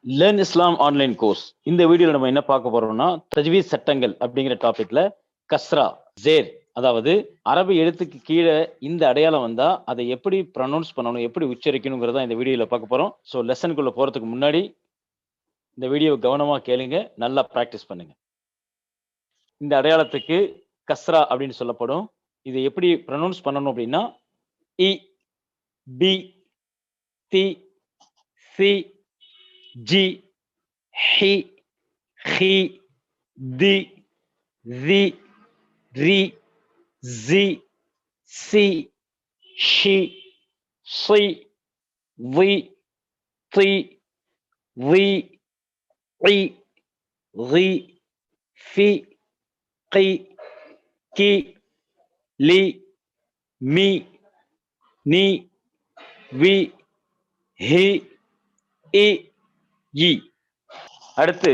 Learn இஸ்லாம் online course. இந்த வீடியோல நம்ம என்ன பார்க்க போறோம்னா, தஜ்வீத் சட்டங்கள் அப்படிங்கிற டாபிக்ல கஸ்ரா, ஜேர் அதாவது அரபி எழுத்துக்கு கீழ இந்த அடையாளம் வந்தா அதை எப்படி ப்ரொனவுன்ஸ் பண்ணணும், எப்படி உச்சரிக்கணும்ங்கறத இந்த வீடியோல பார்க்க போறோம். சோ லெசனுக்குள்ள போறதுக்கு முன்னாடி இந்த வீடியோவை கவனமா கேளுங்க, நல்லா பிராக்டிஸ் பண்ணுங்க. இந்த அடையாளத்துக்கு கஸ்ரா அப்படின்னு சொல்லப்படும். இதை எப்படி ப்ரொனவுன்ஸ் பண்ணணும் அப்படின்னா இ, பி, தி, சி, ஜி, ஹி, ஹி, தி, தி, ரி, சி, சி, ஷி, ஷி, வி, தி, வி, ரி, ரி, ஃபி, கி, கி, லி, மி, நி, வி, ஹி, இ, இ. அடுத்து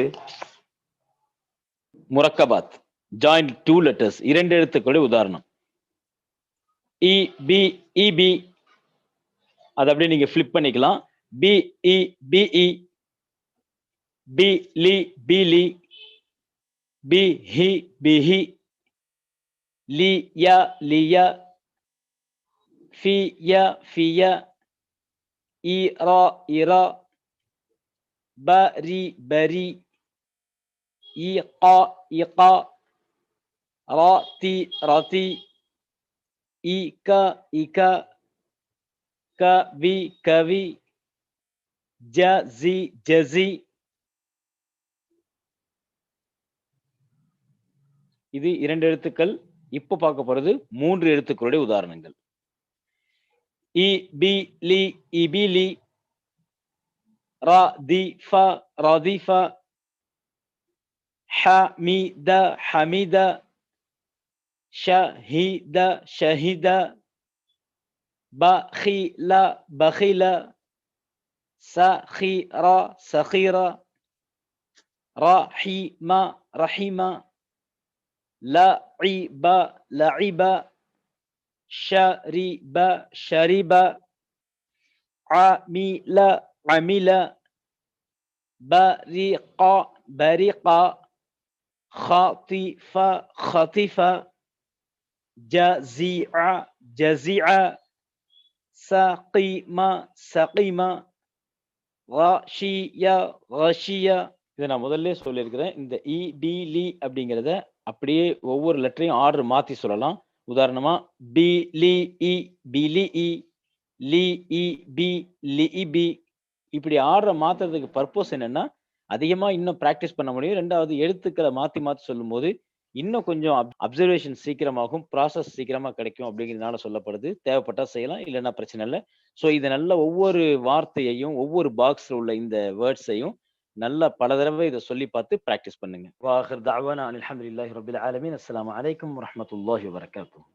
முரக்கபாத், ஜாயிண்ட் டூ லெட்டர்ஸ், இரண்டு எழுத்துக்களுடைய உதாரணம். இ பி, இபி, அதை அப்படியே நீங்க ஃபிளிப் பண்ணிக்கலாம். பி இ, பிஇ, பி லி, பிலி, பி ஹி, பிஹி, லி யா, லியா, ஃபி யா, ஃபியா, இ ரா, இரா, ப ரி, பரி, இகா, இகா, ராத்தி, ரதி, இகா, இகா, கவி, கவி, ஜசி, ஜசி. இது இரண்டு எழுத்துக்கள். இப்ப பார்க்க போறது மூன்று எழுத்துக்களுடைய உதாரணங்கள். இ பி லி, இபிலி, ரா தி ஃப, ரதிஃப, ஹமீத, ஹமித, ஷஹீத, ஷஹித, பகில, பகில, சகிர, சகிர, ரஹிம, ரஹிம, லஇப, லஇப, ஷரிப, ஷரிப, அமில, அமில, பரிக, பரிக, خطف, خطف, جزيع, جزيع, سقيم, سقيم, غشيய, غشيய. இதை நான் முதல்ல சொல்லியிருக்கிறேன். இந்த இ பி லி அப்படிங்கிறத அப்படியே ஒவ்வொரு லெட்டரையும் ஆர்டர் மாத்தி சொல்லலாம். உதாரணமா பி லி இ, பிலி இ, லி இ பி, லி இ பி. இப்படி ஆர்டரை மாத்துறதுக்கு பர்பஸ் என்னன்னா, அதிகமா இன்னும் பிராக்டிஸ் பண்ண முடியும். ரெண்டாவது எழுத்துக்களை மாத்தி மாத்தி சொல்லும் போது இன்னும் கொஞ்சம் அப்சர்வேஷன் சீக்கிரமாகும், ப்ராசஸ் சீக்கிரமா கிடைக்கும் அப்படிங்கிறதுனால சொல்லப்படுது. தேவைப்பட்டா செய்யலாம், இல்லைன்னா பிரச்சனை இல்லை. ஸோ இதை நல்ல ஒவ்வொரு வார்த்தையையும் ஒவ்வொரு பாக்ஸ்ல உள்ள இந்த வேர்ட்ஸையும் நல்லா பல தடவை இதை சொல்லி பார்த்து பிராக்டிஸ் பண்ணுங்க. வாஹிர் தஅவானா அல்ஹம்துலில்லாஹி ரப்பில் ஆலமீன். அஸ்ஸலாமு அலைக்கும் வரஹ்மத்துல்லாஹி வபரகாத்துஹு.